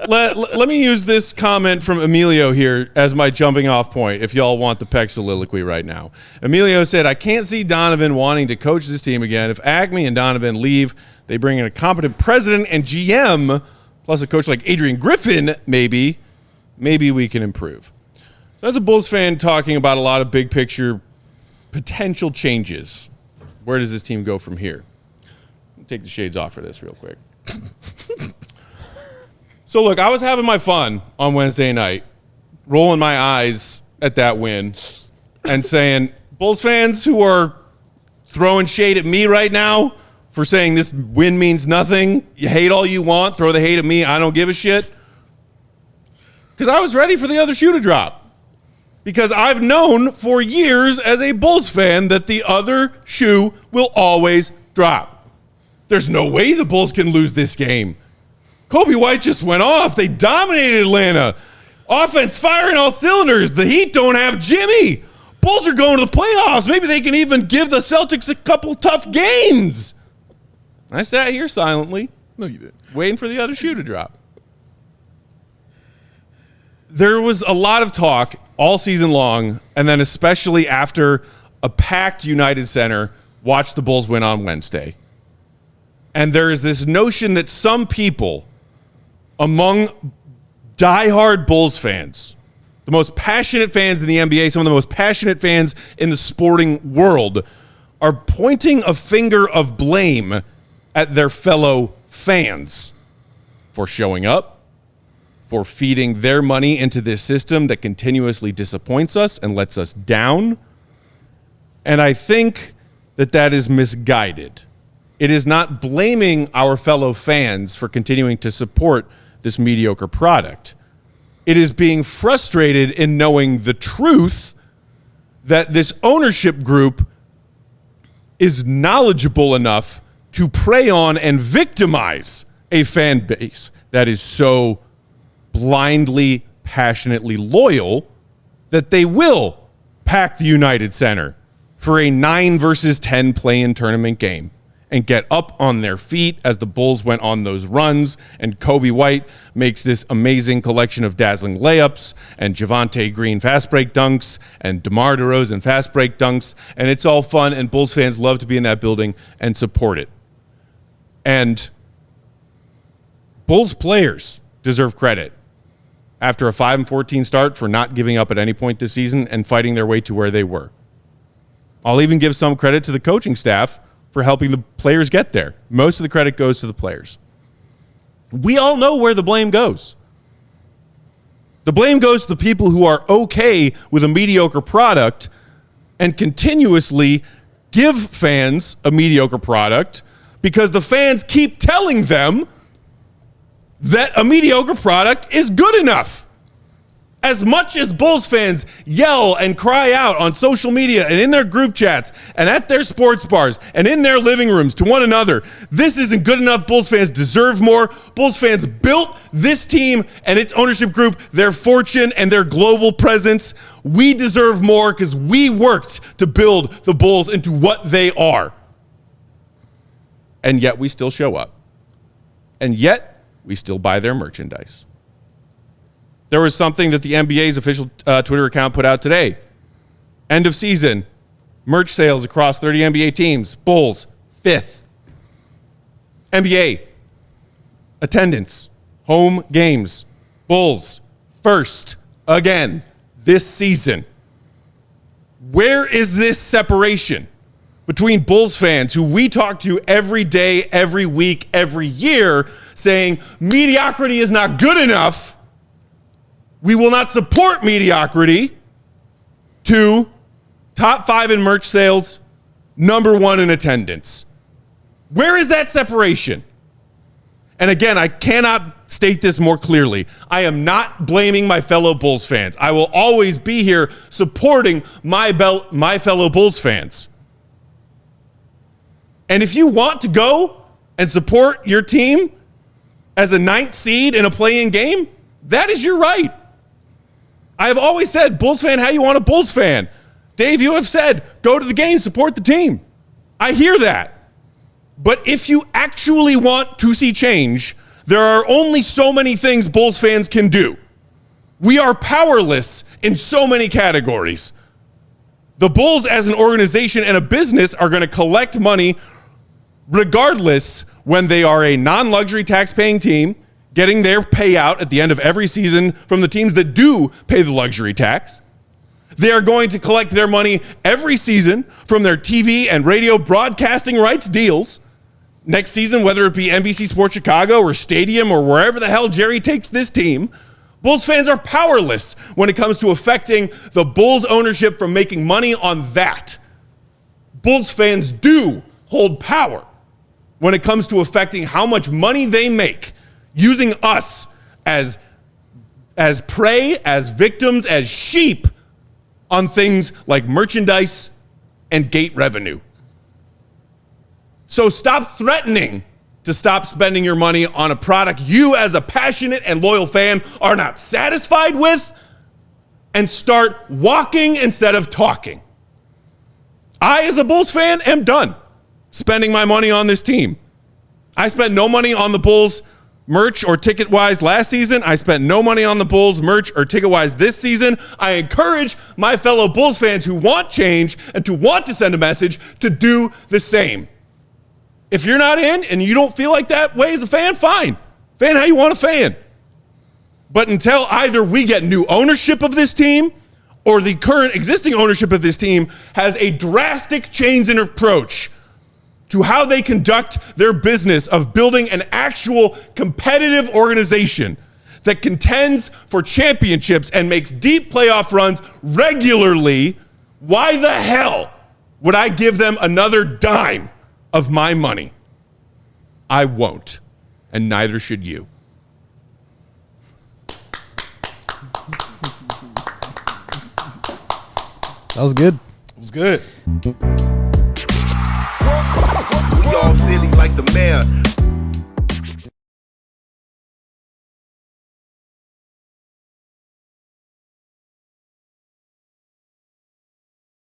let me use this comment from Emilio here as my jumping off point, if y'all want the Peck soliloquy right now. Emilio said, I can't see Donovan wanting to coach this team again. If Acme and Donovan leave, they bring in a competent president and GM, plus a coach like Adrian Griffin, maybe we can improve. So that's a Bulls fan talking about a lot of big picture potential changes. Where does this team go from here? Take the shades off for this real quick. So, look, I was having my fun on Wednesday night, rolling my eyes at that win and saying, Bulls fans who are throwing shade at me right now for saying this win means nothing, you hate all you want, throw the hate at me, I don't give a shit. Because I was ready for the other shoe to drop. Because I've known for years as a Bulls fan that the other shoe will always drop. There's no way the Bulls can lose this game. Kobe White just went off. They dominated Atlanta. Offense firing all cylinders. The Heat don't have Jimmy. Bulls are going to the playoffs. Maybe they can even give the Celtics a couple tough games. I sat here silently. No, you didn't. Waiting for the other shoe to drop. There was a lot of talk all season long, and then especially after a packed United Center watched the Bulls win on Wednesday. And there is this notion that some people among diehard Bulls fans, the most passionate fans in the NBA, some of the most passionate fans in the sporting world, are pointing a finger of blame at their fellow fans for showing up, for feeding their money into this system that continuously disappoints us and lets us down. And I think that that is misguided. It is not blaming our fellow fans for continuing to support this mediocre product. It is being frustrated in knowing the truth that this ownership group is knowledgeable enough to prey on and victimize a fan base that is so blindly, passionately loyal that they will pack the United Center for a 9 versus 10 play-in tournament game and get up on their feet as the Bulls went on those runs, and Kobe White makes this amazing collection of dazzling layups, and Javonte Green fast break dunks, and DeMar DeRozan fast break dunks, and it's all fun, and Bulls fans love to be in that building and support it. And Bulls players deserve credit after a 5-14 start for not giving up at any point this season and fighting their way to where they were. I'll even give some credit to the coaching staff for helping the players get there. Most of the credit goes to the players. We all know where the blame goes. The blame goes to the people who are okay with a mediocre product and continuously give fans a mediocre product because the fans keep telling them that a mediocre product is good enough. As much as Bulls fans yell and cry out on social media and in their group chats and at their sports bars and in their living rooms to one another, this isn't good enough. Bulls fans deserve more. Bulls fans built this team and its ownership group, their fortune and their global presence. We deserve more because we worked to build the Bulls into what they are. And yet we still show up. And yet we still buy their merchandise. There was something that the NBA's official Twitter account put out today. End of season, merch sales across 30 NBA teams. Bulls, 5th. NBA, attendance, home games. Bulls, 1st again this season. Where is this separation between Bulls fans who we talk to every day, every week, every year, saying mediocrity is not good enough, we will not support mediocrity, to top 5 in merch sales, number 1 in attendance? Where is that separation? And again, I cannot state this more clearly. I am not blaming my fellow Bulls fans. I will always be here supporting my fellow Bulls fans. And if you want to go and support your team as a 9th seed in a play-in game, that is your right. I have always said, Bulls fan, how you want a Bulls fan? Dave, you have said, go to the game, support the team. I hear that. But if you actually want to see change, There are only so many things Bulls fans can do. We are powerless in so many categories. The Bulls as an organization and a business are going to collect money regardless when they are a non-luxury tax-paying team getting their payout at the end of every season from the teams that do pay the luxury tax. They are going to collect their money every season from their TV and radio broadcasting rights deals. Next season, whether it be NBC Sports Chicago or Stadium or wherever the hell Jerry takes this team, Bulls fans are powerless when it comes to affecting the Bulls ownership from making money on that. Bulls fans do hold power when it comes to affecting how much money they make using us as prey, as victims, as sheep on things like merchandise and gate revenue. So stop threatening to stop spending your money on a product you as a passionate and loyal fan are not satisfied with, and start walking instead of talking. I, as a Bulls fan, am done spending my money on this team. I spent no money on the Bulls merch or ticket-wise last season. I spent no money on the Bulls merch or ticket-wise this season. I encourage my fellow Bulls fans who want change and to want to send a message to do the same. If you're not in and you don't feel like that way as a fan, fine. Fan how you want to fan. But until either we get new ownership of this team or the current existing ownership of this team has a drastic change in approach to how they conduct their business of building an actual competitive organization that contends for championships and makes deep playoff runs regularly, why the hell would I give them another dime of my money? I won't, and neither should you. That was good. It was good. We all silly like the mayor.